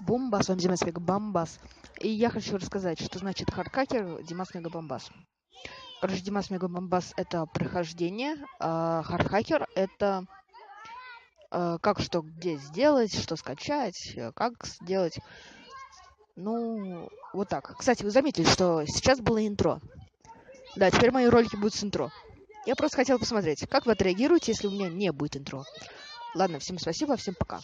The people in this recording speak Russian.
Бомба, с вами Димас Мега Бомбас. И я хочу рассказать, что значит хардхакер Димас Мега Бомбас. Короче, Димас Мега Бомбас это прохождение, а хардхакер это как что где сделать, что скачать, как сделать. Ну, вот так. Кстати, вы заметили, что сейчас было интро. Да, теперь мои ролики будут с интро. Я просто хотел посмотреть, как вы отреагируете, если у меня не будет интро. Ладно, всем спасибо, всем пока.